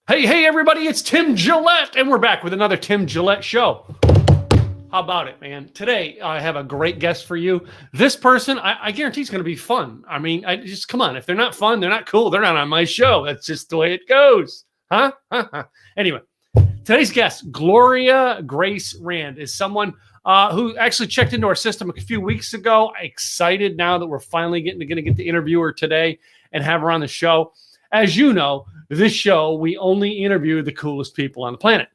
Hey, everybody, it's Tim Gillette, and we're back with another Tim Gillette show. How about it, man? Today, I have a great guest for you. This person, I guarantee is going to be fun. I mean, come on. If they're not fun, they're not cool. They're not on my show. That's just the way it goes. Huh? Anyway, today's guest, Gloria Grace Rand, is someone who actually checked into our system a few weeks ago. Excited now that we're finally going to get the interview her today and have her on the show. As you know, this show, we only interview the coolest people on the planet.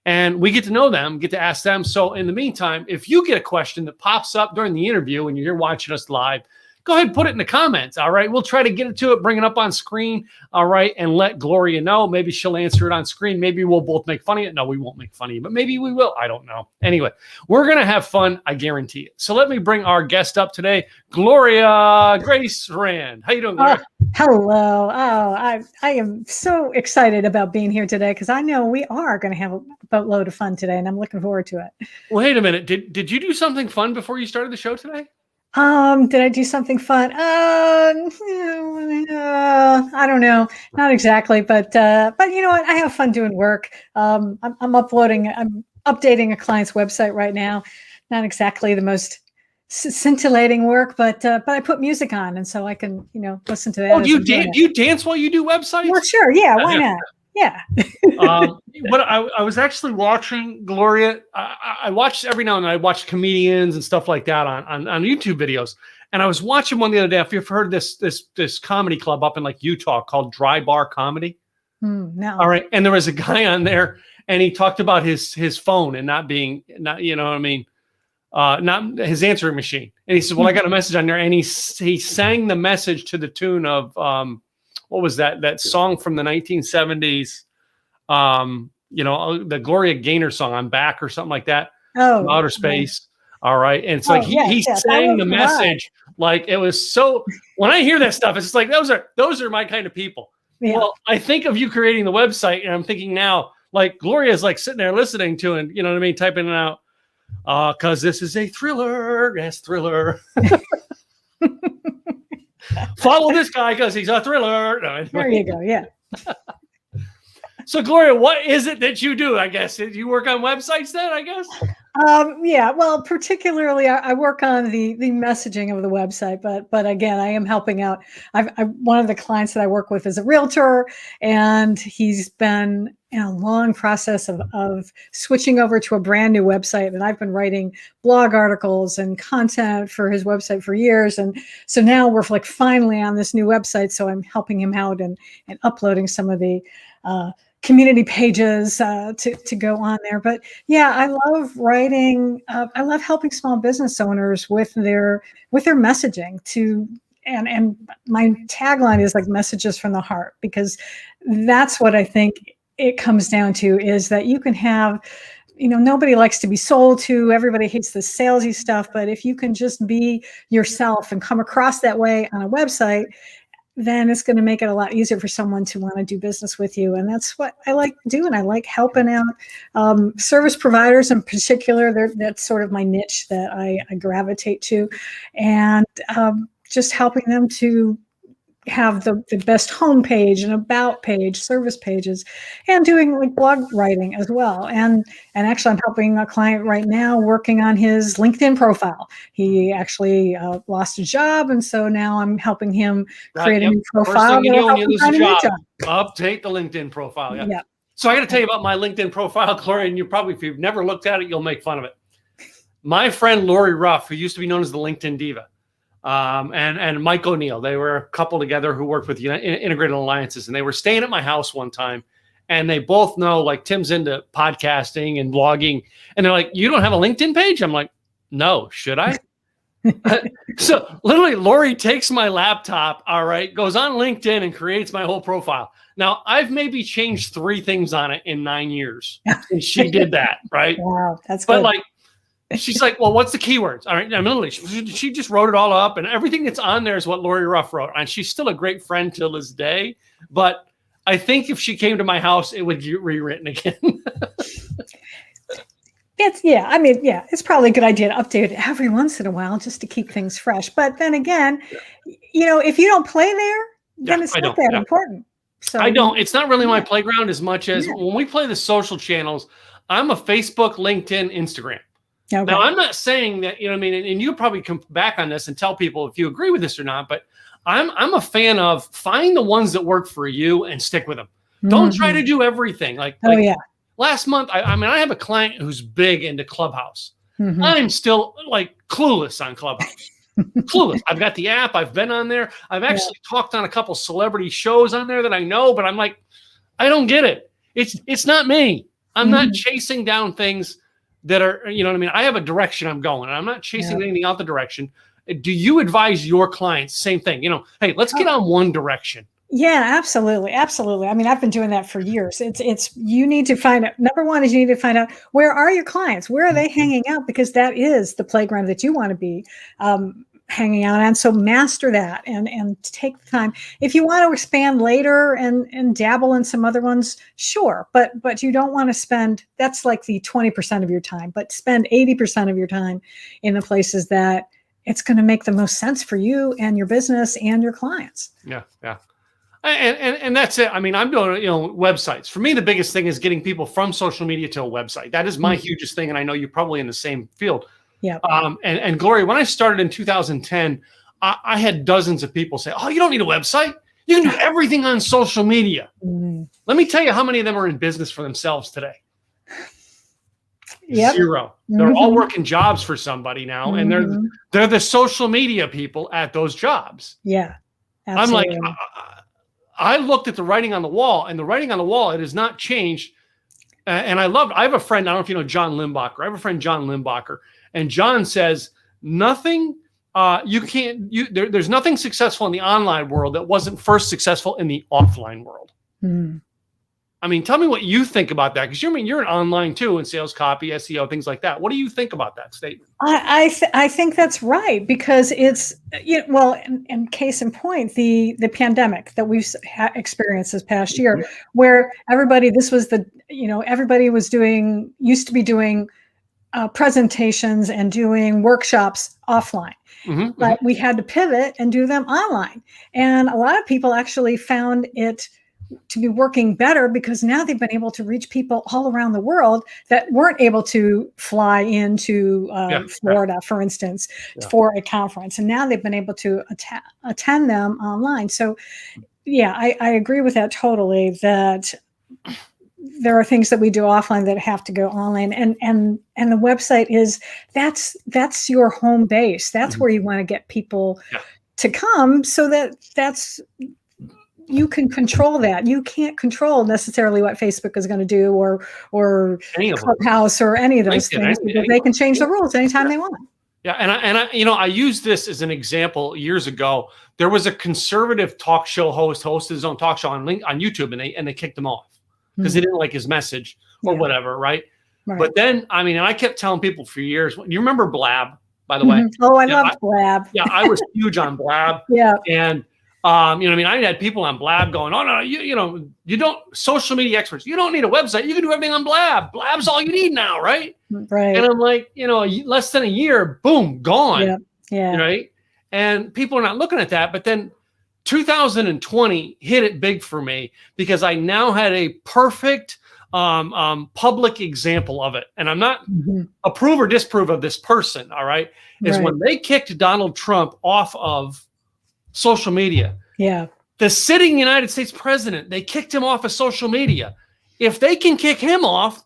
And we get to know them, get to ask them. So in the meantime, if you get a question that pops up during the interview and you're watching us live, go ahead and put it in the comments, all right? We'll try to get to it, bring it up on screen, all right, and let Gloria know. Maybe she'll answer it on screen. Maybe we'll both make fun of it. No, we won't make fun of you, but maybe we will. I don't know. Anyway, we're going to have fun, I guarantee it. So let me bring our guest up today, Gloria Grace Rand. How you doing, Gloria? Hello. I am so excited about being here today because I know we are going to have a boatload of fun today, and I'm looking forward to it. Wait a minute. Did you do something fun before you started the show today? Did I do something fun? I don't know, not exactly, but you know what? I have fun doing work. I'm updating a client's website right now. Not exactly the most scintillating work, but I put music on, and so I can listen to that. Oh, do you dance while you do websites? Well, sure, yeah, why not? Yeah. But I was actually watching Gloria. I watched every now and then. I watch comedians and stuff like that on YouTube videos. And I was watching one the other day. If you've heard this comedy club up in like Utah called Dry Bar Comedy. No. All right. And there was a guy on there, and he talked about his phone and not you know what I mean, not his answering machine. And he said, "Well, I got a message on there," and he sang the message to the tune of what was that song from the 1970s? The Gloria Gaynor song, "I'm Back" or something like that. Oh, Outer Space. Right. All right. And it's like he sang the message like it was so. When I hear that stuff, it's just like those are my kind of people. Yeah. Well, I think of you creating the website, and I'm thinking now, like Gloria's like sitting there listening to and you know what I mean, typing it out. Because this is a thriller. Yes, thriller. Follow this guy because he's a thriller. No, anyway. There you go. Yeah. So, Gloria, what is it that you do? I guess you work on websites then, I guess? Yeah, well, particularly I work on the messaging of the website, but again, I am helping out. One of the clients that I work with is a realtor, and he's been in a long process of switching over to a brand new website. And I've been writing blog articles and content for his website for years. And so now we're like finally on this new website. So I'm helping him out and uploading some of the community pages to go on there. But yeah, I love writing. I love helping small business owners with their messaging and my tagline is like messages from the heart, because that's what I think it comes down to, is that you can have, nobody likes to be sold to. Everybody hates the salesy stuff. But if you can just be yourself and come across that way on a website, then it's going to make it a lot easier for someone to want to do business with you. And that's what I like doing. I like helping out service providers in particular. That's sort of my niche that I gravitate to, and just helping them to have the best homepage and about page, service pages, and doing like blog writing as well. And actually I'm helping a client right now working on his LinkedIn profile. He actually lost a job. And so now I'm helping him create a new profile. First thing you do when you lose a job, update the LinkedIn profile. Yeah. So I got to tell you about my LinkedIn profile, Gloria, and if you've never looked at it, you'll make fun of it. My friend Lori Ruff, who used to be known as the LinkedIn Diva, and Mike O'Neill, they were a couple together who worked with Integrated Alliances, and they were staying at my house one time, and they both know, like, Tim's into podcasting and blogging, and they're like, "You don't have a LinkedIn page?" I'm like, "No, should I?" So literally Lori takes my laptop, all right, goes on LinkedIn and creates my whole profile. Now I've maybe changed 3 things on it in 9 years, and she did that, right? Wow, that's good. But like, she's like, "Well, what's the keywords?" All right. I mean, she just wrote it all up, and everything that's on there is what Lori Ruff wrote. And she's still a great friend till this day. But I think if she came to my house, it would get rewritten again. It's probably a good idea to update it every once in a while just to keep things fresh. But then again, if you don't play there, then it's not that important. So I don't. It's not really my yeah. playground as much as Yeah. when we play the social channels, I'm a Facebook, LinkedIn, Instagram. Okay. Now, I'm not saying that, you know what I mean, and you'll probably come back on this and tell people if you agree with this or not, but I'm a fan of find the ones that work for you and stick with them. Don't try to Mhm. do everything. Oh yeah. Last month, I mean, I have a client who's big into Clubhouse. Mhm. I'm still like clueless on Clubhouse. Clueless. I've got the app. I've been on there. I've Yeah. actually talked on a couple celebrity shows on there that I know, but I'm like, I don't get it. It's not me. I'm not Mhm. chasing down things that are, you know what I mean? I have a direction I'm going, and I'm not chasing Yeah. anything out the direction. Do you advise your clients same thing? You know, hey, let's get Oh, on one direction. yeah, absolutely. Absolutely. I mean, I've been doing that for years. You need to find out, number one is you need to find out where are your clients? Where are they Mhm. hanging out? Because that is the playground that you want to be hanging out on. So master that and take the time. If you want to expand later and dabble in some other ones, sure. But you don't want to spend, that's like the 20% of your time, but spend 80% of your time in the places that it's going to make the most sense for you and your business and your clients. Yeah, yeah. And that's it. I mean, I'm doing, you know, websites. For me, the biggest thing is getting people from social media to a website. That is my hugest thing, and I know you're probably in the same field. Yeah. And Gloria, when I started in 2010, I had dozens of people say, "Oh, you don't need a website. You can do everything on social media." Mm. Let me tell you how many of them are in business for themselves today. Yep. Zero. They're all Mhm. working jobs for somebody now, and Mhm. they're the social media people at those jobs. Yeah, I'm like, absolutely. I looked at the writing on the wall, and the writing on the wall, it has not changed. And I have a friend, I don't know if you know John Limbacher. I have a friend, John Limbacher, and John says, nothing, there's nothing successful in the online world that wasn't first successful in the offline world. Mm. I mean, tell me what you think about that, because you're an online too in sales, copy, SEO, things like that. What do you think about that statement? I think that's right because it's well, and case in point, the pandemic that we've experienced this past year, where everybody this was the everybody was doing used to be doing presentations and doing workshops offline. Mm-hmm, mm-hmm. But we had to pivot and do them online. And a lot of people actually found it to be working better because now they've been able to reach people all around the world that weren't able to fly into Florida, for instance, for a conference. And now they've been able to attend them online. So, yeah, I agree with that totally, that there are things that we do offline that have to go online, and the website is that's your home base. That's where you want to get people to come, so that's you can control that. You can't control necessarily what Facebook is going to do or Clubhouse or any of those things, because they can change the rules anytime they want. Yeah, and I I used this as an example years ago. There was a conservative talk show host hosted his own talk show on YouTube, and they kicked him off because they didn't like his message or whatever, right? But then, I mean, I kept telling people for years. You remember Blab, by the way? Oh, I loved Blab. Yeah, I was huge on Blab. Yeah, and I mean, I had people on Blab going, "Oh no, you don't social media experts. You don't need a website. You can do everything on Blab. Blab's all you need now, right?" Right. And I'm like, less than a year, boom, gone. Yeah. Yeah. Right. And people are not looking at that. But then 2020 hit it big for me because I now had a perfect public example of it. And I'm not approve or disprove of this person. All right. Is when they kicked Donald Trump off of social media. Yeah. The sitting United States president, they kicked him off of social media. If they can kick him off,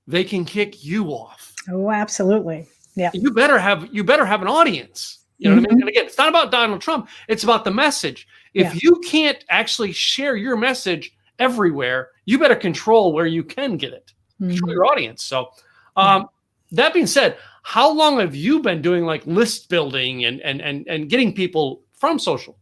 they can kick you off. Oh, absolutely. Yeah. You better have an audience. You know what I mean? And again, it's not about Donald Trump. It's about the message. If you can't actually share your message everywhere, you better control where you can get it. Control your audience. So that being said, how long have you been doing like list building and getting people from social?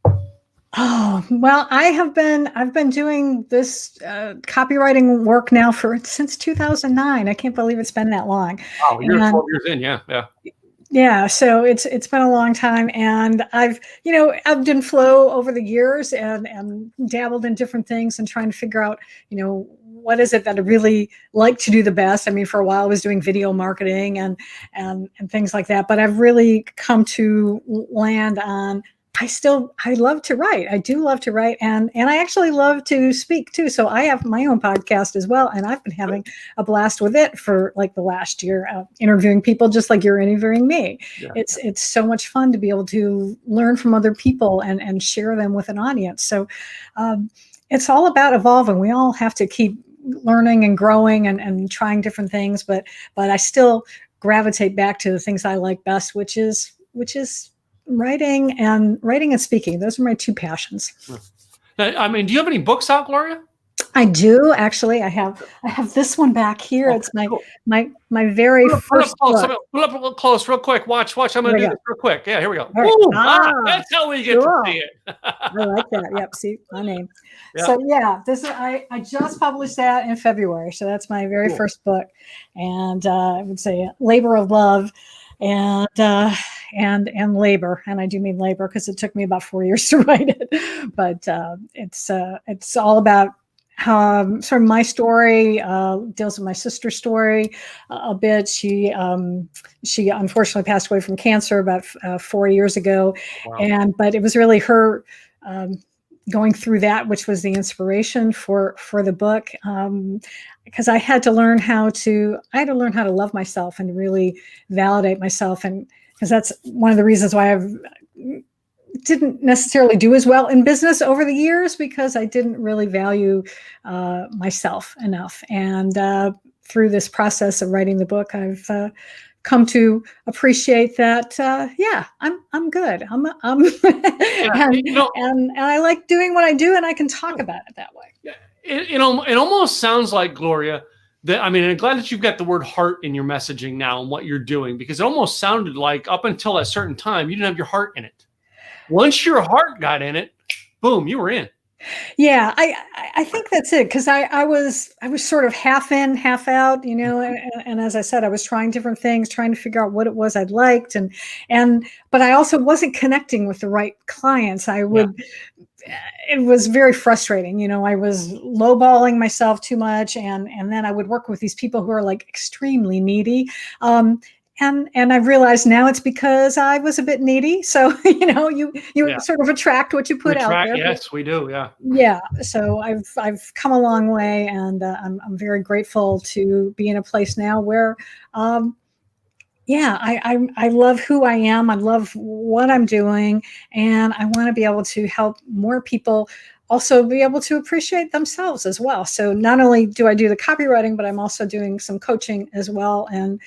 Oh, well, I've been doing this copywriting work now since 2009. I can't believe it's been that long. Wow, you're 12 years in, yeah. Yeah, so it's been a long time, and I've ebbed and flow over the years and dabbled in different things and trying to figure out, what is it that I really like to do the best. I mean, for a while I was doing video marketing and things like that, but I've really come to land on I love to write. I do love to write, and I actually love to speak too. So I have my own podcast as well, and I've been having a blast with it for like the last year, interviewing people just like you're interviewing me. Yeah. It's so much fun to be able to learn from other people and share them with an audience. So it's all about evolving. We all have to keep learning and growing and trying different things, but I still gravitate back to the things I like best, which is writing and speaking. Those are my two passions. I mean, do you have any books out, Gloria? I do actually. I have this one back here. Okay, It's my cool. my very first book. Pull up close, real quick. Watch. I'm going to do this real quick. Yeah, here we go. Right. Ooh, that's how we get to see it. I like that. Yep. See my name. Yeah. So yeah, this is I just published that in February. So that's my very first book, and I would say labor of love. And labor, and I do mean labor because it took me about 4 years to write it. But it's all about sort of my story. Deals with my sister's story a bit. She unfortunately passed away from cancer about 4 years ago, but it was really her going through that, which was the inspiration for the book. Because I had to learn how to love myself and really validate myself. And because that's one of the reasons why I didn't necessarily do as well in business over the years, because I didn't really value myself enough. And through this process of writing the book, I've come to appreciate that. I'm good. I'm and I like doing what I do, and I can talk about it that way. Yeah. It almost sounds like, Gloria, that, I mean, I'm glad that you've got the word heart in your messaging now and what you're doing, because it almost sounded like up until a certain time, you didn't have your heart in it. Once your heart got in it, boom, you were in. Yeah, I think that's it, because I was sort of half in, half out, you know, and as I said, I was trying different things, trying to figure out what it was I'd liked, but I also wasn't connecting with the right clients. It was very frustrating. You know, I was lowballing myself too much, and then I would work with these people who are like extremely needy. And I realized now it's because I was a bit needy. So, you know, you sort of attract what you put out there. Yes, we do. Yeah. Yeah. So I've come a long way, and I'm very grateful to be in a place now where, I love who I am. I love what I'm doing, and I want to be able to help more people also be able to appreciate themselves as well. So not only do I do the copywriting, but I'm also doing some coaching as well. And,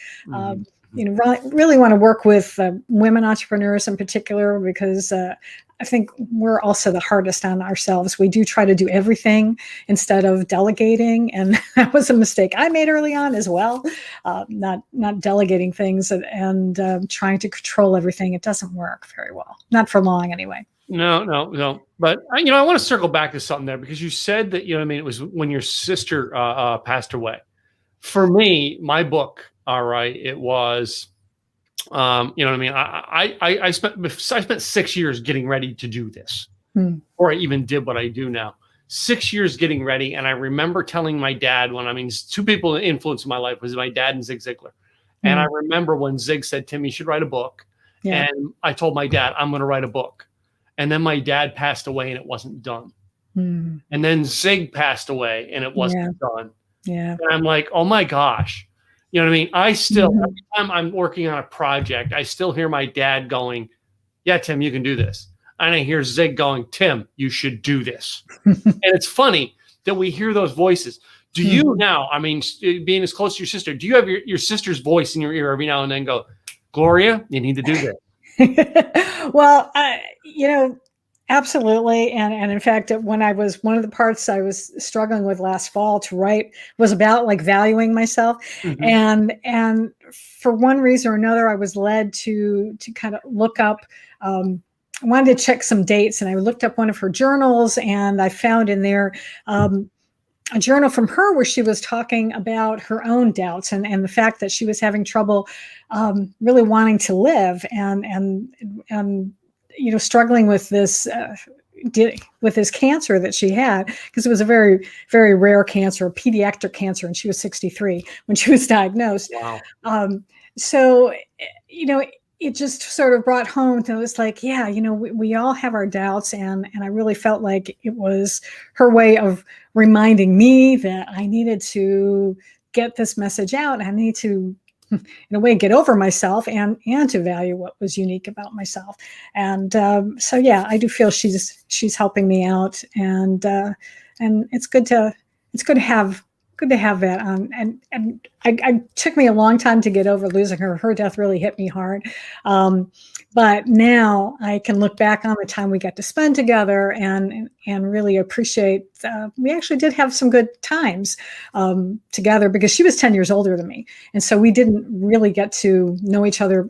really want to work with women entrepreneurs in particular, because I think we're also the hardest on ourselves. We do try to do everything instead of delegating. And that was a mistake I made early on as well. Not delegating things and trying to control everything. It doesn't work very well. Not for long anyway. No. But, I want to circle back to something there, because you said that, it was when your sister passed away. For me, my book, all right, it was, I spent 6 years getting ready to do this, or I even did what I do now. 6 years getting ready. And I remember telling my dad two people that influenced my life was my dad and Zig Ziglar. And I remember when Zig said, Tim, you should write a book. Yeah. And I told my dad, I'm going to write a book. And then my dad passed away and it wasn't done. And then Zig passed away and it wasn't done. Yeah. And I'm like, oh my gosh. You know what I mean? I still, every time I'm working on a project, I still hear my dad going, yeah, Tim, you can do this. And I hear Zig going, Tim, you should do this. And it's funny that we hear those voices. Do you now, being as close to your sister, do you have your sister's voice in your ear every now and then go, Gloria, you need to do this? Well, absolutely. And in fact, one of the parts I was struggling with last fall to write was about like valuing myself. And for one reason or another, I was led to kind of look up, I wanted to check some dates, and I looked up one of her journals, and I found in there a journal from her where she was talking about her own doubts and the fact that she was having trouble really wanting to live and struggling with this cancer that she had, because it was a very, very rare cancer, a pediatric cancer, and she was 63 when she was diagnosed. Wow. So, it just sort of brought home to, it was like, yeah, we all have our doubts. And I really felt like it was her way of reminding me that I needed to get this message out. I need to, in a way, get over myself and to value what was unique about myself. And so, yeah, I do feel she's helping me out, and it's good to have that. And I took me a long time to get over losing her. Her death really hit me hard. But now I can look back on the time we got to spend together and really appreciate, we actually did have some good times together, because she was 10 years older than me. And so we didn't really get to know each other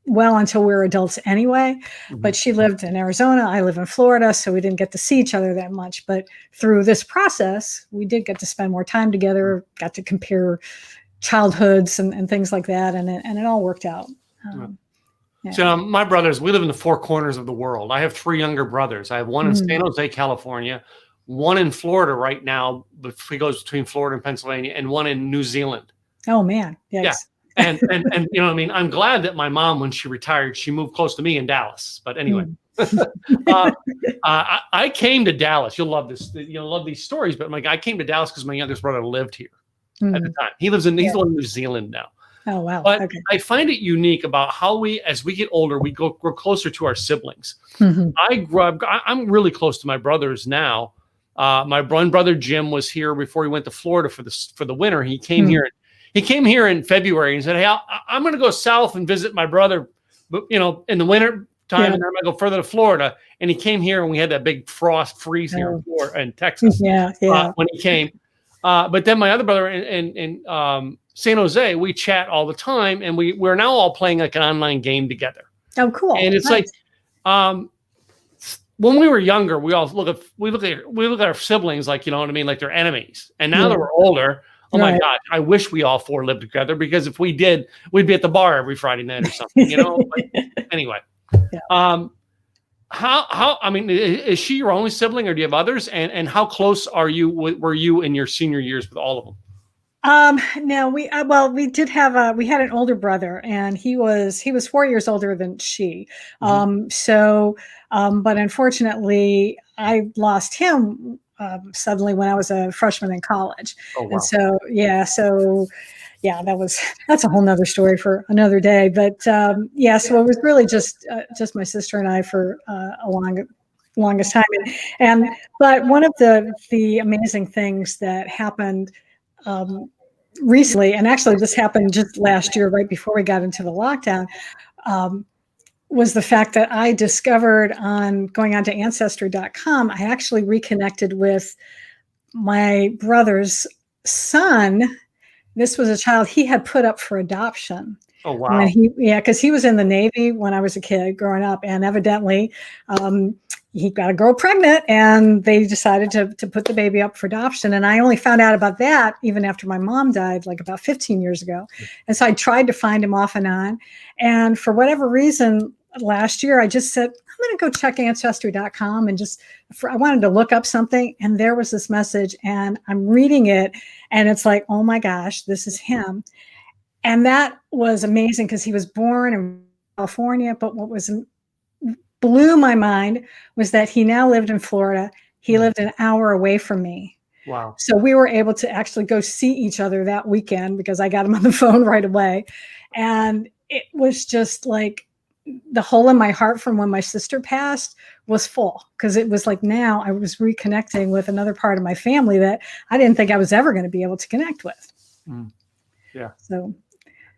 well until we were adults anyway. But she lived in Arizona, I live in Florida, so we didn't get to see each other that much. But through this process, we did get to spend more time together, got to compare childhoods and things like that, and it all worked out. Yeah. So my brothers, we live in the four corners of the world. I have three younger brothers. I have one in San Jose, California, one in Florida right now, but he goes between Florida and Pennsylvania, and one in New Zealand. Oh man, yes. Yeah. And you know what I mean? I'm glad that my mom, when she retired, she moved close to me in Dallas. But anyway, I came to Dallas. You'll love this. You'll love these stories. But I came to Dallas because my youngest brother lived here at the time. He's in New Zealand now. Oh, wow. But I find it unique about how as we get older, we grow closer to our siblings. I'm really close to my brothers now. My one brother, Jim, was here before he went to Florida for the winter. He came here. He came here in February and said, "Hey, I'm going to go south and visit my brother, in the winter time, and then I'm going to go further to Florida." And he came here, and we had that big frost freeze here in Texas. When he came. But then my other brother in San Jose, we chat all the time, and we're now all playing like an online game together. Oh, cool! And it's like, when we were younger, we look at our siblings like, you know what I mean, like they're enemies. And now that we're older. Oh my God! I wish we all four lived together, because if we did, we'd be at the bar every Friday night or something, But anyway, how? I mean, is she your only sibling, or do you have others? And how close were you in your senior years with all of them? No, we did have we had an older brother, and he was 4 years older than she. But unfortunately, I lost him suddenly when I was a freshman in college. Oh, wow. And that's a whole nother story for another day. But so it was really just my sister and I for longest time. But one of the amazing things that happened recently, and actually this happened just last year, right before we got into the lockdown, was the fact that I discovered on going on to Ancestry.com, I actually reconnected with my brother's son. This was a child he had put up for adoption. Oh, wow. And because he was in the Navy when I was a kid growing up, and evidently he got a girl pregnant, and they decided to put the baby up for adoption. And I only found out about that even after my mom died, like about 15 years ago. And so I tried to find him off and on. And for whatever reason, last year, I just said, I'm going to go check Ancestry.com, and I wanted to look up something. And there was this message, and I'm reading it, and it's like, oh my gosh, this is him. And that was amazing, because he was born in California. But what blew my mind was that he now lived in Florida. He lived an hour away from me. Wow. So we were able to actually go see each other that weekend, because I got him on the phone right away. And it was just like the hole in my heart from when my sister passed was full, because it was like, now I was reconnecting with another part of my family that I didn't think I was ever going to be able to connect with. Yeah. So.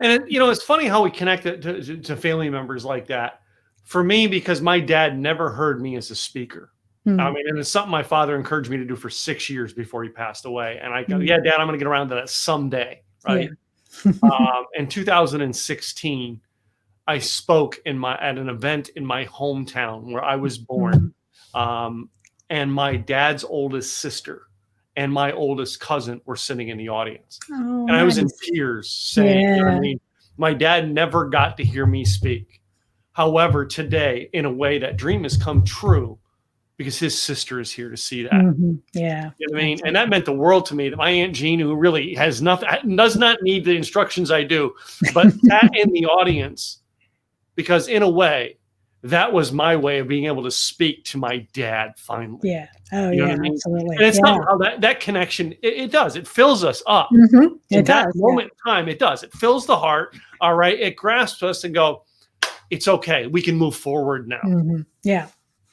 And it's funny how we connect it to family members like that. For me, because my dad never heard me as a speaker. I mean, and it's something my father encouraged me to do for 6 years before he passed away. And I go, yeah, Dad, I'm going to get around to that someday. Right. Yeah. In 2016, I spoke at an event in my hometown where I was born. And my dad's oldest sister and my oldest cousin were sitting in the audience. Oh, and I was in tears saying, you know what I mean? My dad never got to hear me speak. However, today, in a way, that dream has come true, because his sister is here to see that. Yeah. You know what I mean? And that meant the world to me, that my Aunt Jean, who really has nothing, does not need the instructions I do, but that in the audience because in a way, that was my way of being able to speak to my dad finally. Yeah. Oh, You know yeah, what I mean? absolutely. And it's Yeah. not how that connection, it does. It fills us up. Mhm. In It that does. moment in time, it does. It fills the heart. All right. It grasps us and go, it's okay. We can move forward now. Yeah. Mhm. Yeah.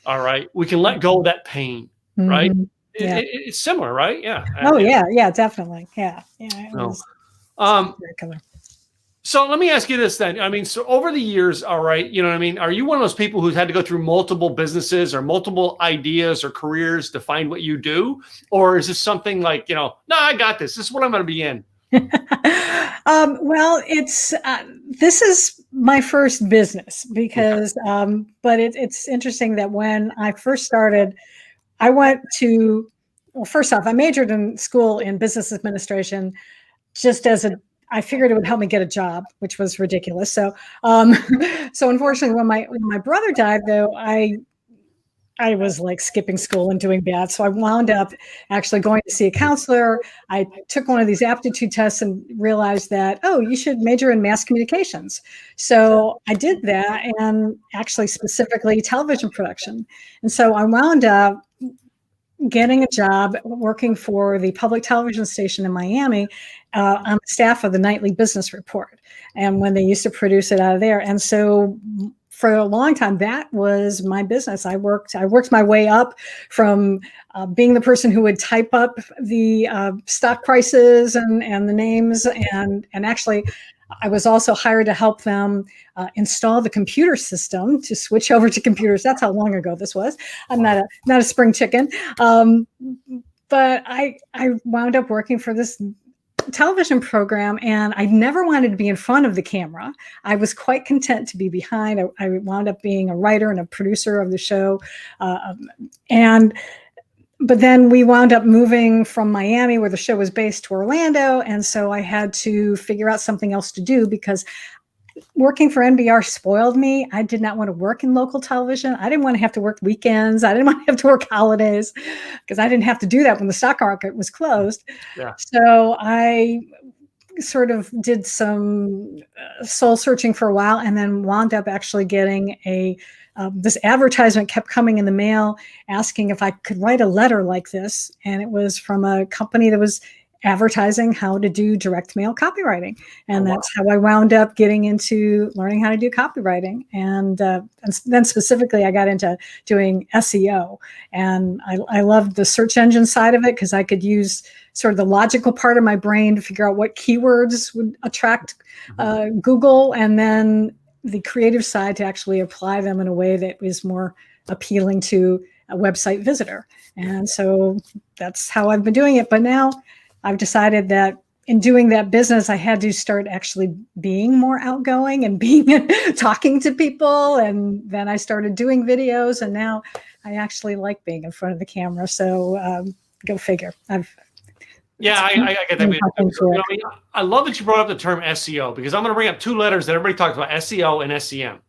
All right. We can let go of that pain. Right. Mhm. Yeah. It's similar, right? Yeah. Oh, yeah. Yeah, definitely. Yeah. Yeah. It No. was Um, spectacular. So let me ask you this then. I mean, so over the years, all right, you know what I mean? Are you one of those people who's had to go through multiple businesses or multiple ideas or careers to find what you do? Or is this something like, no, I got this. This is what I'm going to be in. Well, it's this is my first business because, but it's interesting that when I first started, I went to, well, first off, I majored in school in business administration just as I figured it would help me get a job, which was ridiculous. So, so unfortunately, when my brother died, though, I was like skipping school and doing bad. So I wound up actually going to see a counselor. I took one of these aptitude tests and realized that, oh, you should major in mass communications. So I did that, and actually specifically television production. And so I wound up getting a job working for the public television station in Miami on the staff of the nightly business report. And when they used to produce it out of there. And so for a long time, that was my business. I worked my way up from being the person who would type up the stock prices and the names, and actually I was also hired to help them install the computer system to switch over to computers. That's how long ago this was. I'm not a spring chicken, but I wound up working for this television program, and I never wanted to be in front of the camera. I was quite content to be behind. I wound up being a writer and a producer of the show, but then we wound up moving from Miami, where the show was based, to Orlando, and so I had to figure out something else to do because working for NBR spoiled me. I did not want to work in local television. I didn't want to have to work weekends. I didn't want to have to work holidays because I didn't have to do that when the stock market was closed. Yeah. So I sort of did some soul searching for a while, and then wound up actually getting this advertisement kept coming in the mail asking if I could write a letter like this. And it was from a company that was advertising how to do direct mail copywriting. And that's how I wound up getting into learning how to do copywriting. And then specifically, I got into doing SEO. And I loved the search engine side of it because I could use sort of the logical part of my brain to figure out what keywords would attract Google, and then the creative side to actually apply them in a way that was more appealing to a website visitor. And so that's how I've been doing it. But now I've decided that in doing that business, I had to start actually being more outgoing and talking to people. And then I started doing videos, and now I actually like being in front of the camera. So go figure. I get that. I love that you brought up the term SEO, because I'm going to bring up two letters that everybody talks about: SEO and SEM.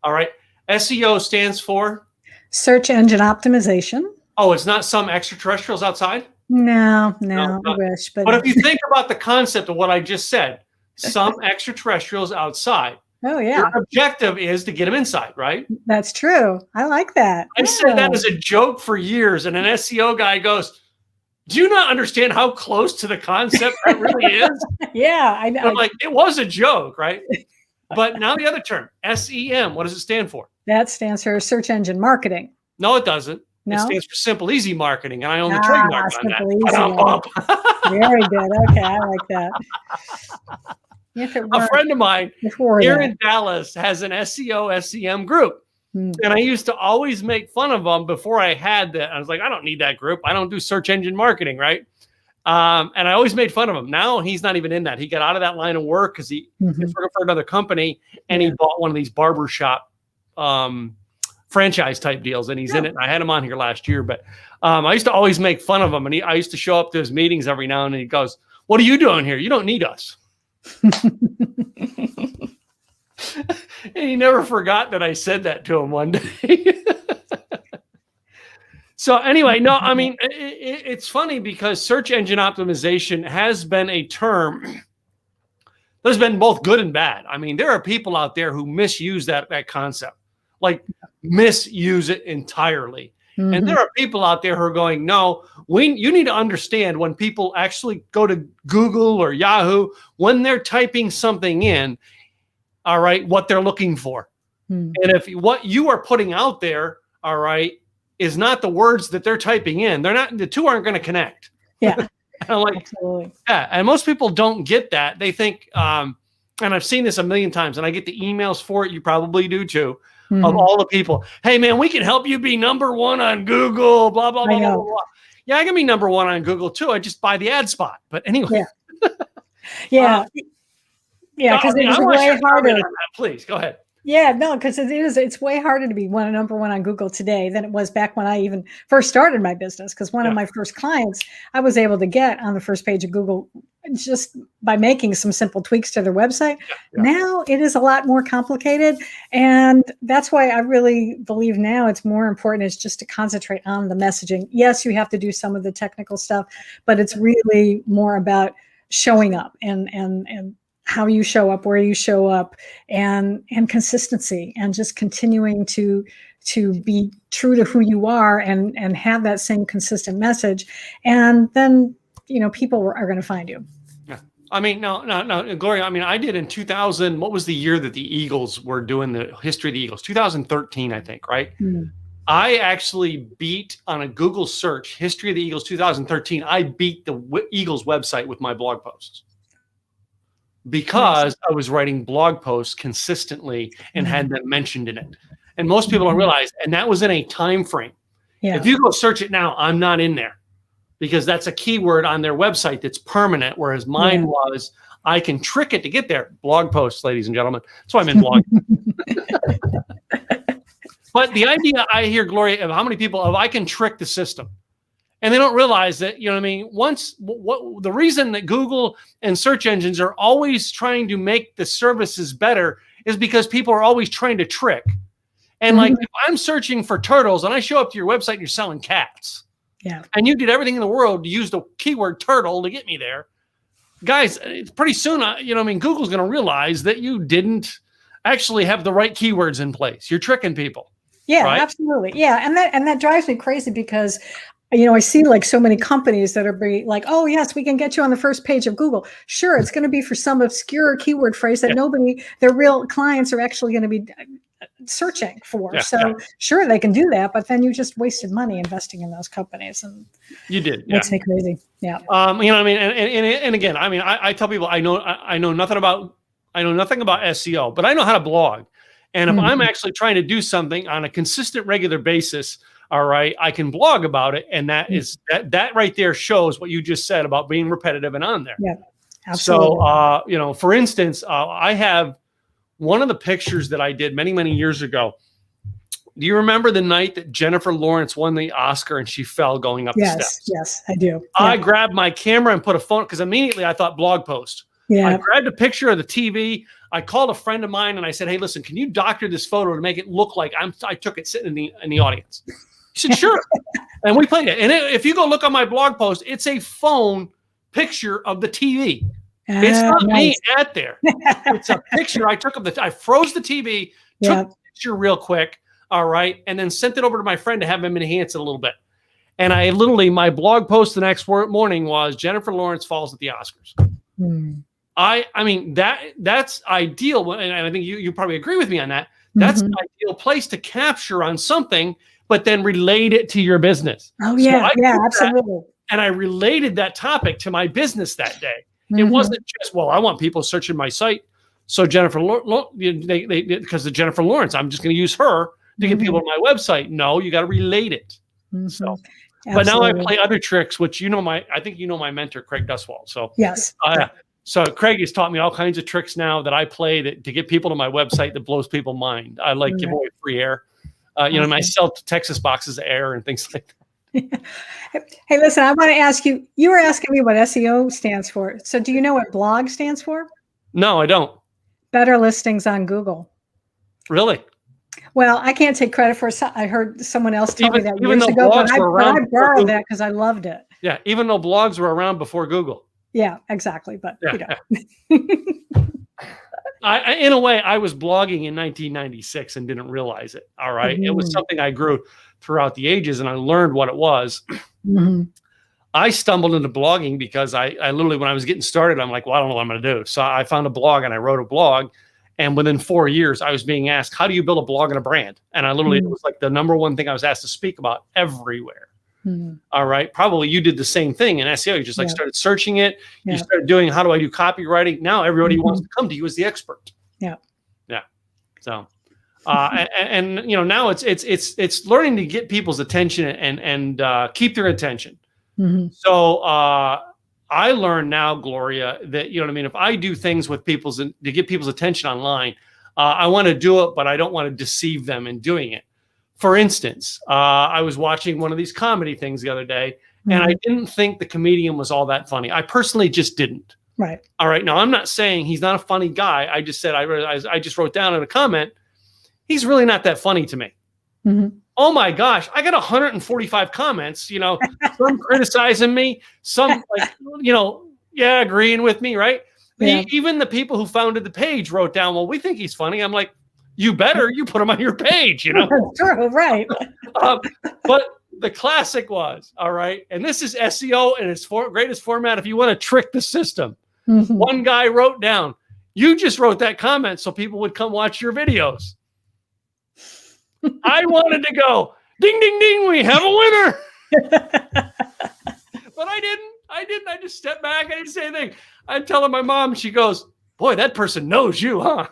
All right. SEO stands for search engine optimization. Oh, it's not some extraterrestrials outside? No, I wish. But if you think about the concept of what I just said, some extraterrestrials outside. Oh, yeah. Your objective is to get them inside, right? That's true. I like that. I said that as a joke for years, and an SEO guy goes, do you not understand how close to the concept that really is? Yeah, I know. I'm like, it was a joke, right? But now the other term, SEM, what does it stand for? That stands for search engine marketing. No, it doesn't. No? It stands for Simple Easy Marketing, and I own the trademark on that. Very good. Okay, I like that. A friend of mine here in Dallas has an SEO, SEM group. And I used to always make fun of them before I had that. I was like, I don't need that group. I don't do search engine marketing, right? And I always made fun of him. Now he's not even in that. He got out of that line of work because he's working for another company, and he bought one of these barbershop franchise type deals, and he's in it. And I had him on here last year, but I used to always make fun of him, and I used to show up to his meetings every now and then. He goes, "What are you doing here? You don't need us." And he never forgot that I said that to him one day. So anyway, no, I mean, it's funny because search engine optimization has been a term There's been both good and bad. I mean, there are people out there who misuse that concept, like misuse it entirely. Mm-hmm. And there are people out there who are going, no, you need to understand when people actually go to Google or Yahoo, when they're typing something in, all right, what they're looking for. And if what you are putting out there, all right, is not the words that they're typing in, the two aren't going to connect. Yeah. I'm like, absolutely. Yeah. And most people don't get that. They think, and I've seen this a million times, and I get the emails for it. You probably do too, of all the people. Hey man, we can help you be number one on Google, blah, blah, blah, blah, blah. Yeah, I can be number one on Google too. I just buy the ad spot. But anyway. Yeah. Yeah. Because it's way harder. Please go ahead. Yeah, no, because it's way harder to be number one on Google today than it was back when I even first started my business. Because one of my first clients, I was able to get on the first page of Google just by making some simple tweaks to their website. Now it is a lot more complicated. And that's why I really believe now it's more important is just to concentrate on the messaging. Yes, you have to do some of the technical stuff, but it's really more about showing up and how you show up, where you show up, and consistency, and just continuing to be true to who you are and have that same consistent message. And then, people are going to find you. Yeah. I mean, no, Gloria, I mean, I did in 2000, what was the year that the Eagles were doing the history of the Eagles? 2013, I think, right? I actually beat on a Google search, history of the Eagles 2013. I beat the Eagles website with my blog posts. Because I was writing blog posts consistently and had them mentioned in it. And most people don't realize, and that was in a time frame. Yeah. If you go search it now, I'm not in there because that's a keyword on their website that's permanent, whereas mine was, I can trick it to get there. Blog posts, ladies and gentlemen. That's why I'm in blog. But the idea I hear, Gloria, of how many people, I can trick the system. And they don't realize that, you know what I mean? The reason that Google and search engines are always trying to make the services better is because people are always trying to trick. And like, if I'm searching for turtles and I show up to your website and you're selling cats, and you did everything in the world to use the keyword turtle to get me there, guys, pretty soon, Google's going to realize that you didn't actually have the right keywords in place. You're tricking people. Yeah, right? Absolutely. Yeah. And that drives me crazy because I see like so many companies that are like, oh yes, we can get you on the first page of Google. Sure, it's going to be for some obscure keyword phrase that their real clients are actually going to be searching for. Sure, they can do that, but then you just wasted money investing in those companies, and you did. Makes me crazy. Yeah. And again, I tell people I know nothing about SEO, but I know how to blog, and if I'm actually trying to do something on a consistent, regular basis. All right, I can blog about it, and that is that right there shows what you just said about being repetitive and on there. Yeah, absolutely. So, for instance, I have one of the pictures that I did many, many years ago. Do you remember the night that Jennifer Lawrence won the Oscar and she fell going up the steps? Yes, I do. I grabbed my camera and put a phone because immediately I thought blog post. Yeah. I grabbed a picture of the TV. I called a friend of mine and I said, "Hey, listen, can you doctor this photo to make it look like I took it sitting in the audience?" He said, "Sure." And we played it. And if you go look on my blog post, it's a phone picture of the TV. It's not me at there. It's a picture I took of I froze the TV, took the picture real quick, all right, and then sent it over to my friend to have him enhance it a little bit. And my blog post the next morning was Jennifer Lawrence falls at the Oscars. I mean, that's ideal. And I think you probably agree with me on that. That's an ideal place to capture on something, but then relate it to your business. Oh, yeah. Absolutely. And I related that topic to my business that day. It wasn't just, I want people searching my site. So Jennifer, because of Jennifer Lawrence, I'm just going to use her to get people to my website. No, you got to relate it. So, but now I play other tricks, which I think my mentor, Craig Duswald. So yes. So Craig has taught me all kinds of tricks now that I play to get people to my website that blows people's mind. I give away free air. I sell Texas boxes of air and things like that. Hey, listen, I want to ask you, you were asking me what SEO stands for. So do you know what blog stands for? No, I don't. Better listings on Google. Really? Well, I can't take credit for it. I heard someone else tell me that years ago, but I borrowed that because I loved it. Yeah, even though blogs were around before Google. Yeah, exactly. But Yeah. In a way, I was blogging in 1996 and didn't realize it. All right. It was something I grew throughout the ages, and I learned what it was. I stumbled into blogging because I literally, when I was getting started, I'm like, well, I don't know what I'm going to do. So I found a blog and I wrote a blog. And within 4 years, I was being asked, how do you build a blog and a brand? And I literally, it was like the number one thing I was asked to speak about everywhere. All right. Probably you did the same thing in SEO. You just like started searching it. You started doing, how do I do copywriting? Now everybody wants to come to you as the expert. Yeah. Yeah. So, and you know, now it's learning to get people's attention and keep their attention. So, I learned now, Gloria, that, you know what I mean? If I do things with to get people's attention online, I want to do it, but I don't want to deceive them in doing it. For instance, I was watching one of these comedy things the other day, and I didn't think the comedian was all that funny. I personally just didn't. Right. All right. Now, I'm not saying he's not a funny guy. I just said, I just wrote down in a comment, he's really not that funny to me. Oh my gosh, I got 145 comments, you know, some criticizing me, some like, you know, agreeing with me, right? Yeah. Even the people who founded the page wrote down, well, we think he's funny. I'm like, you put him on your page, you know? True, right. But the classic was, all right, and this is SEO in its greatest format if you want to trick the system. One guy wrote down, you just wrote that comment so people would come watch your videos. I wanted to go, ding, ding, ding, we have a winner. But I didn't. I just stepped back. I didn't say anything. I tell my mom, she goes, boy, that person knows you, huh?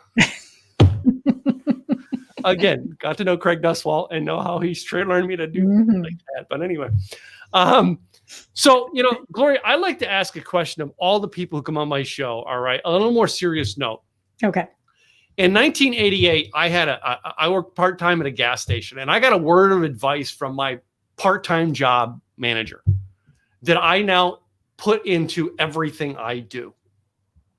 Again, got to know Craig Duswalt and know how he's learned me to do like that. But anyway, so, you know, Gloria, I like to ask a question of all the people who come on my show. All right. A little more serious note. Okay. In 1988, I worked part-time at a gas station, and I got a word of advice from my part-time job manager that I now put into everything I do.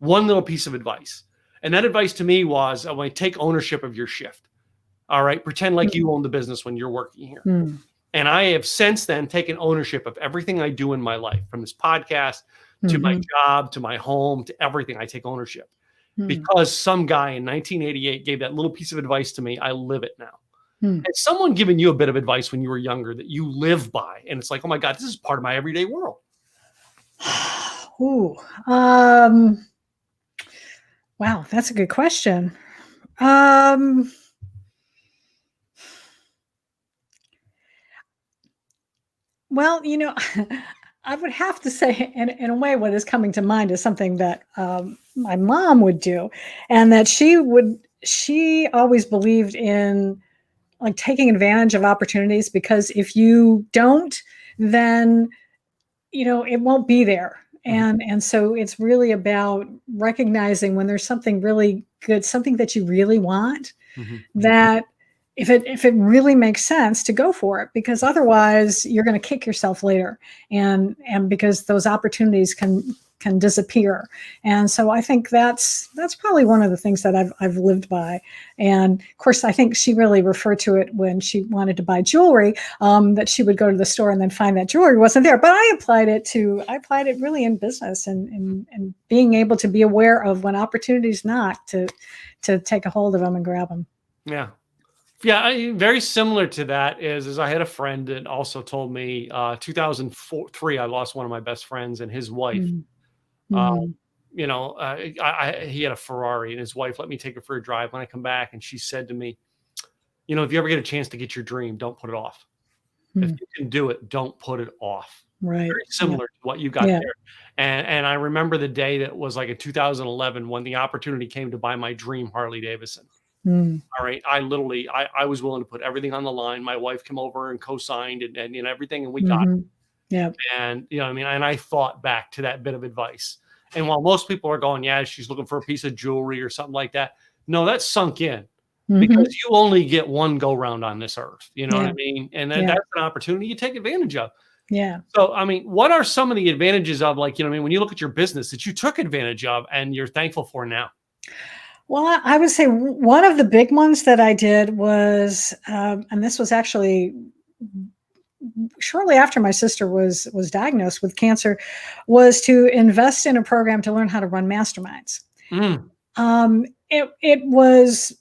One little piece of advice. And that advice to me was, I want to take ownership of your shift. All right. Pretend like you own the business when you're working here. And I have since then taken ownership of everything I do in my life, from this podcast to my job, to my home, to everything. I take ownership. Because some guy in 1988 gave that little piece of advice to me, I live it now. And someone giving you a bit of advice when you were younger that you live by, and it's like, oh my God, this is part of my everyday world. Ooh, wow, that's a good question. Well, you know, I would have to say, in a way, what is coming to mind is something that my mom would do, and that she always believed in, like, taking advantage of opportunities, because if you don't, then, you know, it won't be there. And so it's really about recognizing when there's something really good, something that you really want, that if it really makes sense, to go for it, because otherwise you're going to kick yourself later, and because those opportunities can disappear. And so I think that's probably one of the things that I've lived by. And of course, I think she really referred to it when she wanted to buy jewelry, that she would go to the store and then find that jewelry wasn't there. But I applied it really in business, and being able to be aware of when opportunities knock, to take a hold of them and grab them. Yeah. Yeah, very similar to that is I had a friend that also told me 2003, I lost one of my best friends, and his wife, you know, he had a Ferrari, and his wife let me take it for a drive when I come back. And she said to me, you know, if you ever get a chance to get your dream, don't put it off. If you can do it, don't put it off. Right. Very similar to what you got there. And I remember the day that was like in 2011 when the opportunity came to buy my dream Harley Davidson. All right. I was willing to put everything on the line. My wife came over and co-signed and you know, everything, and we got it. Yeah. And, you know, I mean, and I thought back to that bit of advice. And while most people are going, yeah, she's looking for a piece of jewelry or something like that. No, that's sunk in, because you only get one go round on this earth. You know what I mean? And that's an opportunity you take advantage of. Yeah. So, I mean, what are some of the advantages of, like, you know what I mean, when you look at your business that you took advantage of and you're thankful for now? Well, I would say one of the big ones that I did was, and this was actually shortly after my sister was diagnosed with cancer, was to invest in a program to learn how to run masterminds. Mm. It was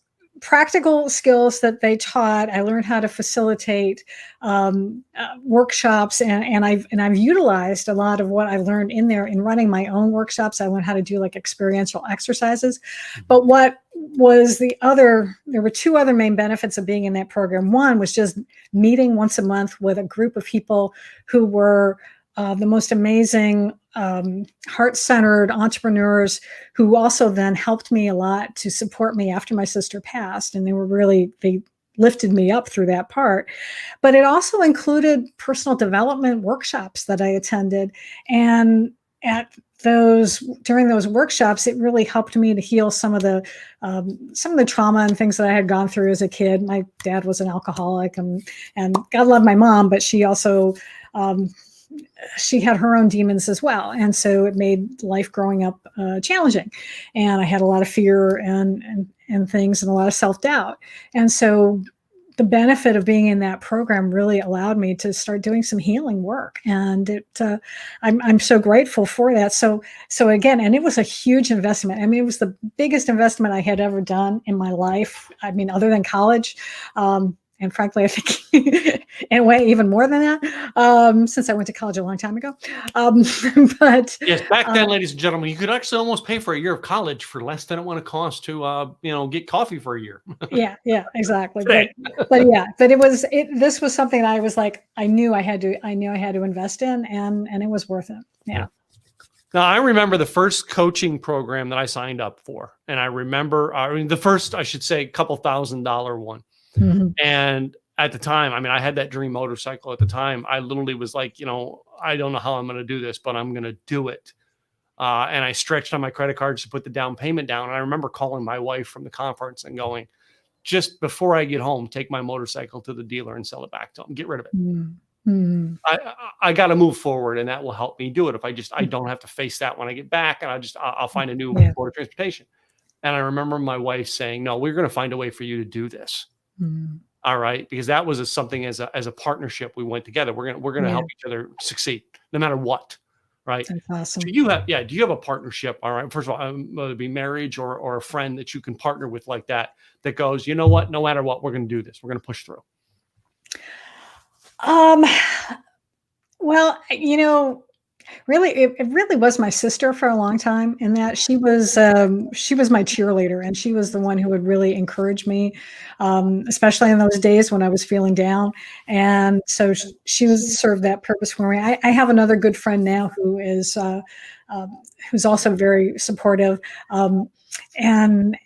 practical skills that they taught. I learned how to facilitate workshops, and I've utilized a lot of what I learned in there in running my own workshops. I learned how to do like experiential exercises. But what was there were two other main benefits of being in that program. One was just meeting once a month with a group of people who were the most amazing heart-centered entrepreneurs who also then helped me a lot to support me after my sister passed. And they lifted me up through that part. But it also included personal development workshops that I attended. And during those workshops, it really helped me to heal some of the trauma and things that I had gone through as a kid. My dad was an alcoholic, and God love my mom, but she also, she had her own demons as well. And so it made life growing up challenging. And I had a lot of fear and things, and a lot of self-doubt. And so the benefit of being in that program really allowed me to start doing some healing work. And I'm so grateful for that. So again, and it was a huge investment. I mean, it was the biggest investment I had ever done in my life. I mean, other than college. And frankly, I think in a way, even more than that, since I went to college a long time ago. But yes, back then, ladies and gentlemen, you could actually almost pay for a year of college for less than it would cost to, get coffee for a year. yeah, exactly. But this was something that I was like, I knew I had to invest in, and it was worth it. Yeah. Now, I remember the first coaching program that I signed up for, and I remember, the first, I should say, couple $1,000 one. Mm-hmm. And at the time, I mean, I had that dream motorcycle at the time. I literally was like, I don't know how I'm going to do this, but I'm going to do it. And I stretched on my credit cards to put the down payment down. And I remember calling my wife from the conference and going, just before I get home, take my motorcycle to the dealer and sell it back to him. Get rid of it. Mm-hmm. I got to move forward, and that will help me do it. If I don't have to face that when I get back, and I'll find a new mode of transportation. And I remember my wife saying, no, we're going to find a way for you to do this. Mm-hmm. All right. Because that was something as a partnership, we went together. We're going to help each other succeed no matter what. Right. That's awesome. Do you have a partnership? All right. First of all, whether it be marriage or a friend that you can partner with like that goes, you know what, no matter what, we're going to do this. We're going to push through. Well, really, it really was my sister for a long time, in that she was my cheerleader, and she was the one who would really encourage me, especially in those days when I was feeling down. And so she was served that purpose for me. I have another good friend now who is who's also very supportive, and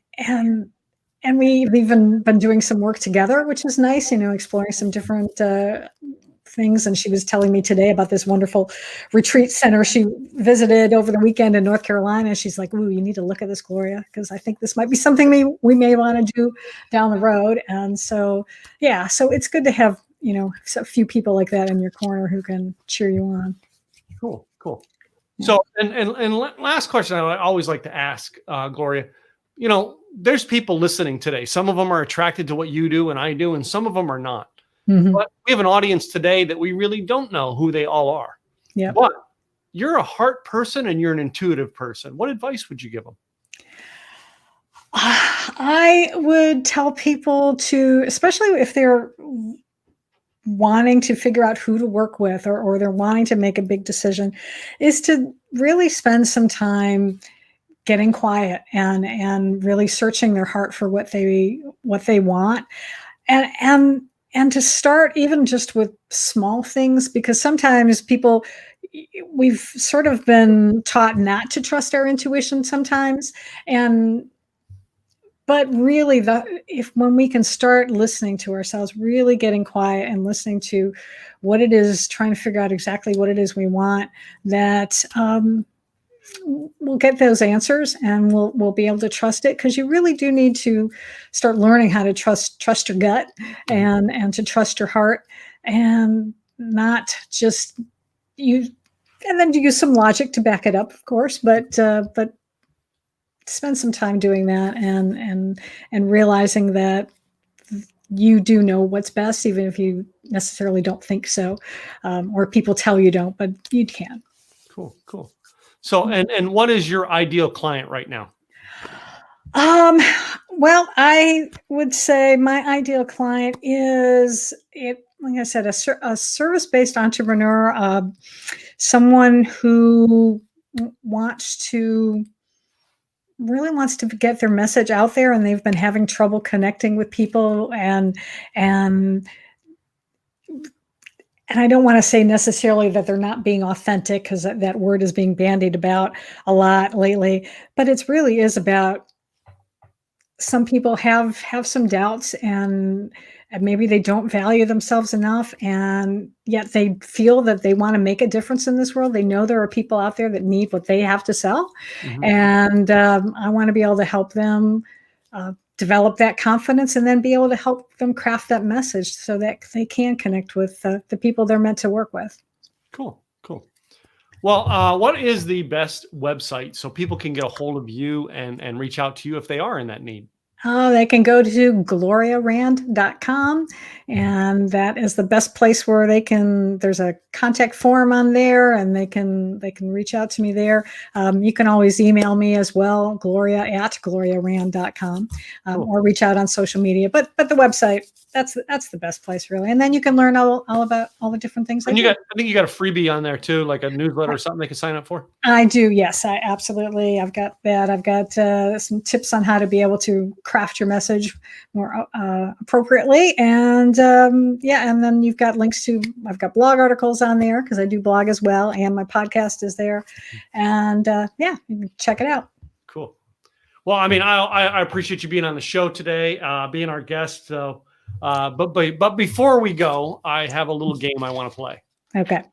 we've even been doing some work together, which is nice. Exploring some different things. And she was telling me today about this wonderful retreat center she visited over the weekend in North Carolina. She's like, ooh, you need to look at this, Gloria, because I think this might be something we may want to do down the road. And so, so it's good to have, a few people like that in your corner who can cheer you on. Cool. Yeah. So, and last question I always like to ask, Gloria, there's people listening today. Some of them are attracted to what you do and I do, and some of them are not. Mm-hmm. But we have an audience today that we really don't know who they all are. Yeah. But you're a heart person and you're an intuitive person. What advice would you give them? I would tell people to, especially if they're wanting to figure out who to work with, or they're wanting to make a big decision, is to really spend some time getting quiet and really searching their heart for what they want. And to start even just with small things, because sometimes we've sort of been taught not to trust our intuition sometimes. But really, when we can start listening to ourselves, really getting quiet and listening to what it is, trying to figure out exactly what it is we want, that we'll get those answers, and we'll be able to trust it, because you really do need to start learning how to trust your gut and to trust your heart, and not just you, and then to use some logic to back it up, of course, but spend some time doing that and realizing that you do know what's best, even if you necessarily don't think so, or people tell you don't, but you can. Cool, cool. So, and what is your ideal client right now? Well, I would say my ideal client is like I said, a service-based entrepreneur, someone who really wants to get their message out there, and they've been having trouble connecting with people, and I don't want to say necessarily that they're not being authentic, because that word is being bandied about a lot lately, but it really is about some people have some doubts, and maybe they don't value themselves enough, and yet they feel that they want to make a difference in this world. They know there are people out there that need what they have to sell. And I want to be able to help them develop that confidence, and then be able to help them craft that message so that they can connect with the people they're meant to work with. Cool, cool. Well, what is the best website so people can get a hold of you and reach out to you if they are in that need? They can go to gloriarand.com, and that is the best place where there's a contact form on there, and they can reach out to me there. You can always email me as well, gloria@gloriarand.com, Cool. or reach out on social media. But the website, that's the best place, really. And then you can learn all about all the different things. And I think you got a freebie on there too, like a newsletter or something they can sign up for. I do. Yes, I absolutely. I've got that. I've got some tips on how to be able to craft your message more appropriately. And and then you've got links to, I've got blog articles on there, because I do blog as well. And my podcast is there. And you can check it out. Cool. Well, I mean, I appreciate you being on the show today, being our guest. So, but before we go, I have a little game I want to play. Okay.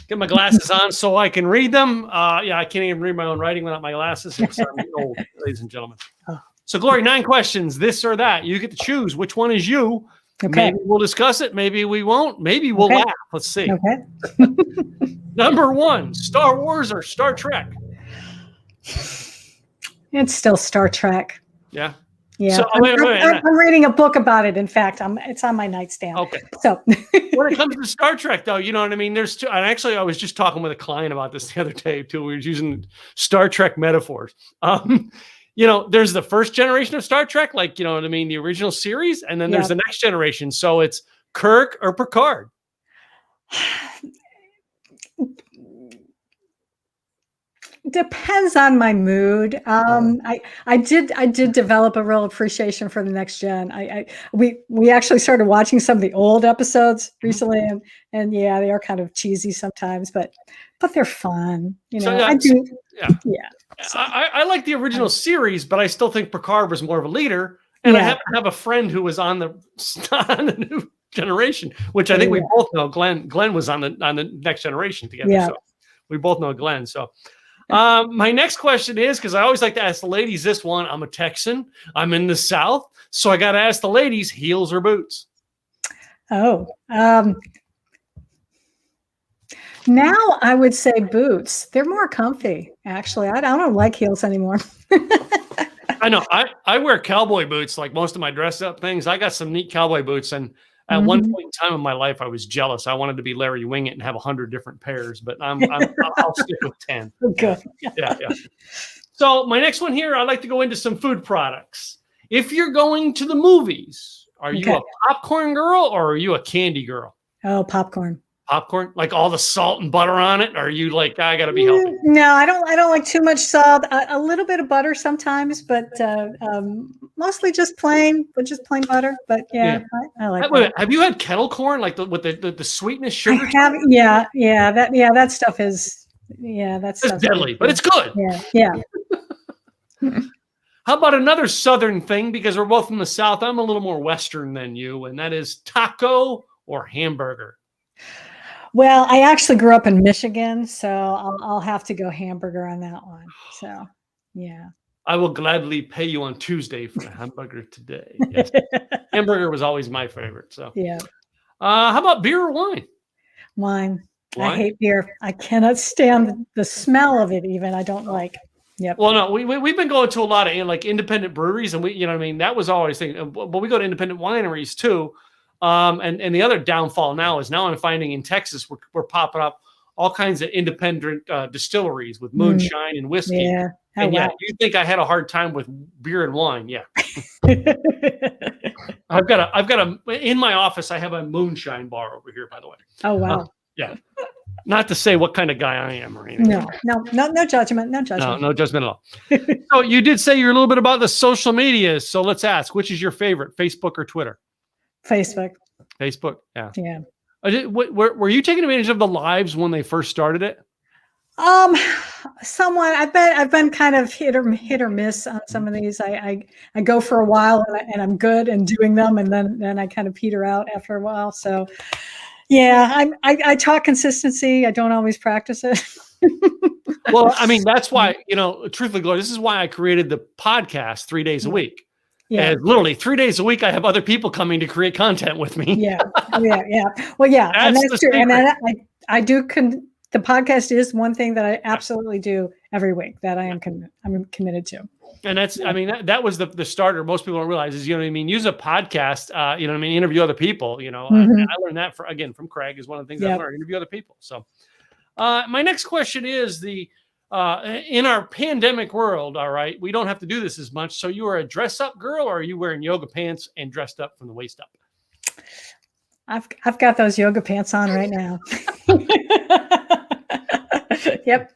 Get my glasses on so I can read them. I can't even read my own writing without my glasses. I'm old, ladies and gentlemen. So, Gloria, 9 questions, this or that. You get to choose which one is you. Okay. Maybe we'll discuss it. Maybe we won't. Maybe we'll laugh. Let's see. Okay. Number 1, Star Wars or Star Trek? It's still Star Trek. Yeah. Yeah. So, I'm reading a book about it. In fact, it's on my nightstand. Okay. So when it comes to Star Trek, though, you know what I mean? There's two, and actually, I was just talking with a client about this the other day, too. We were using Star Trek metaphors. There's the first generation of Star Trek, like, you know what I mean, the original series, and then there's the next generation. So it's Kirk or Picard. Depends on my mood. I did develop a real appreciation for the next gen. We actually started watching some of the old episodes recently, and they are kind of cheesy sometimes, but they're fun. I do. Yeah. So, I like the original series, but I still think Picard was more of a leader. And I happen to have a friend who was on the new generation, which I think we both know. Glenn was on the next generation together. Yeah. So we both know Glenn. So my next question is, because I always like to ask the ladies this one. I'm a Texan. I'm in the South. So I got to ask the ladies, heels or boots? Oh, now I would say boots. They're more comfy, actually. I don't like heels anymore. I know. I wear cowboy boots like most of my dress up things. I got some neat cowboy boots. And at one point in time in my life, I was jealous. I wanted to be Larry Wingett and have 100 different pairs, but I'll stick with 10. Okay. Yeah. So my next one here, I'd like to go into some food products. If you're going to the movies, are you a popcorn girl or are you a candy girl? Oh, popcorn. Popcorn, like all the salt and butter on it? Or are you like, I got to be healthy? No, I don't like too much salt. A little bit of butter sometimes, but mostly just plain butter. But I like that. Have you had kettle corn, like with the sweetness sugar? I have. That stuff is that's deadly, but it's good. Yeah. How about another Southern thing? Because we're both from the South. I'm a little more Western than you, and that is taco or hamburger. Well, I actually grew up in Michigan, so I'll have to go hamburger on that one. So, yeah. I will gladly pay you on Tuesday for a hamburger today. Yes. Hamburger was always my favorite. So, yeah. How about beer or wine? Wine. I hate beer. I cannot stand the smell of it. Even I don't like. Yep. Well, no, we've been going to a lot of like independent breweries, and you know what I mean? That was always thing. But we go to independent wineries too. And the other downfall now is now I'm finding in Texas, we're popping up all kinds of independent distilleries with moonshine and whiskey. Yeah. Oh, And yeah, wow. you think I had a hard time with beer and wine? Yeah. I've got in my office, I have a moonshine bar over here, by the way. Oh, wow. Yeah. Not to say what kind of guy I am or anything. No judgment. No judgment. No judgment at all. So you did say you're a little bit about the social medias. So let's ask, which is your favorite, Facebook or Twitter? Facebook. Facebook. Yeah. Yeah. Were you taking advantage of the lives when they first started it? Somewhat. I've been kind of hit or miss on some of these. I go for a while and I'm good in doing them, and then I kind of peter out after a while. So yeah, I talk consistency. I don't always practice it. Well, I mean, that's why, truthfully, Gloria, this is why I created the podcast 3 days a week. Yeah. And literally 3 days a week, I have other people coming to create content with me. Yeah. Well, yeah, and that's true. And I do. The podcast is one thing that I absolutely do every week that I'm committed to. And that's, I mean, that was the starter. Most people don't realize is, use a podcast, interview other people, I learned that from Craig is one of the things I learned, interview other people. So my next question is in our pandemic world, all right, we don't have to do this as much. So you are a dress up girl, or are you wearing yoga pants and dressed up from the waist up? I've got those yoga pants on right now. Yep.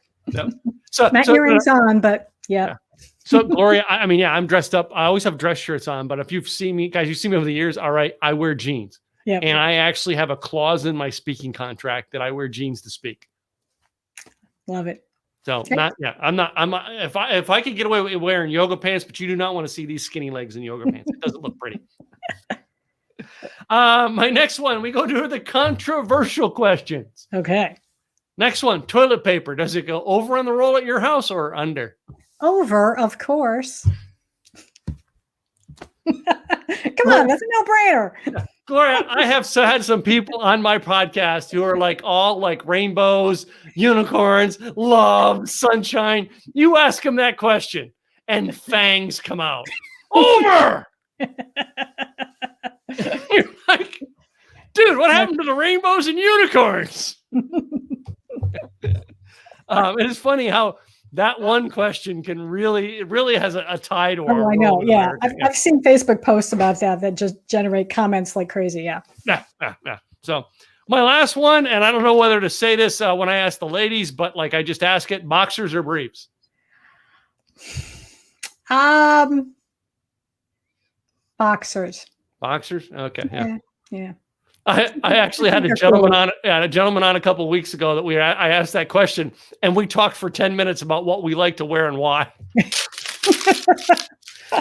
So not earrings on, but yeah. So Gloria, I'm dressed up. I always have dress shirts on, but if you've seen me, guys, you've seen me over the years. All right, I wear jeans. Yeah. And I actually have a clause in my speaking contract that I wear jeans to speak. Love it. So if I could get away with wearing yoga pants, but you do not want to see these skinny legs in yoga pants. It doesn't look pretty. My next one, we go to the controversial questions. Okay. Next one, toilet paper. Does it go over on the roll at your house or under? Over, of course. Come on, that's a no-brainer. Gloria, I have had some people on my podcast who are like all like rainbows, unicorns, love, sunshine. You ask them that question and fangs come out. Over! You're like, dude, what happened to the rainbows and unicorns? It is funny how that one question can really has a tie to our. Oh, I know. Yeah. I've seen Facebook posts about that just generate comments like crazy. Yeah. Yeah. So my last one, and I don't know whether to say this when I ask the ladies, but like I just ask it, boxers or briefs? Boxers. Boxers? Okay. Yeah. I actually had a gentleman on a couple of weeks ago that I asked that question, and we talked for 10 minutes about what we like to wear and why.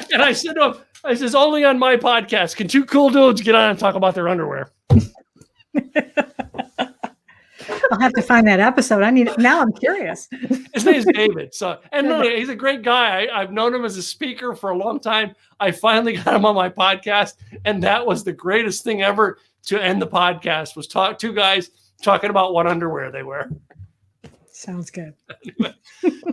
And I said to him, I says, only on my podcast can two cool dudes get on and talk about their underwear. I'll have to find that episode. Now I'm curious. His name is David. So, and no, he's a great guy. I've known him as a speaker for a long time. I finally got him on my podcast, and that was the greatest thing ever to end the podcast, was two guys talking about what underwear they wear. Sounds good. Anyway.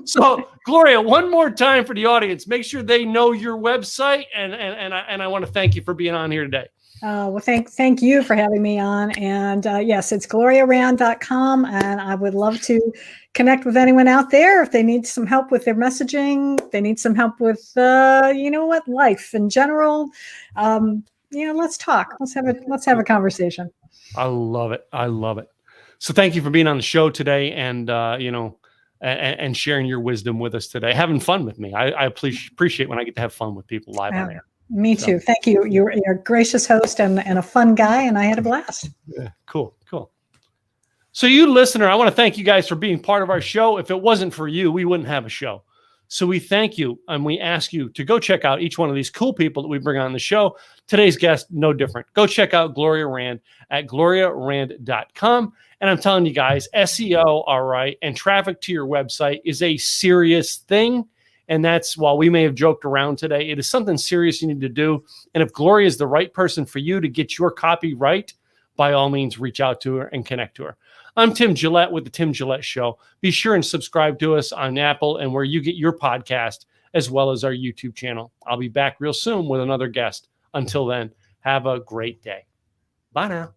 So, Gloria, one more time for the audience, make sure they know your website, and I want to thank you for being on here today. Well, thank you for having me on. And yes, it's gloriarand.com. And I would love to connect with anyone out there if they need some help with their messaging. They need some help with, life in general. Let's talk. Let's have a conversation. I love it. So thank you for being on the show today, and and sharing your wisdom with us today, having fun with me. I appreciate when I get to have fun with people live on air. Me too. Thank you. You're a gracious host and a fun guy, and I had a blast. Yeah, cool. So you listener, I want to thank you guys for being part of our show. If it wasn't for you, we wouldn't have a show. So we thank you, and we ask you to go check out each one of these cool people that we bring on the show. Today's guest, no different. Go check out Gloria Rand at gloriarand.com. And I'm telling you guys, SEO, all right, and traffic to your website is a serious thing. And that's, while we may have joked around today, it is something serious you need to do. And if Gloria is the right person for you to get your copy right, by all means, reach out to her and connect to her. I'm Tim Gillette with the Tim Gillette Show. Be sure and subscribe to us on Apple and where you get your podcast, as well as our YouTube channel. I'll be back real soon with another guest. Until then, have a great day. Bye now.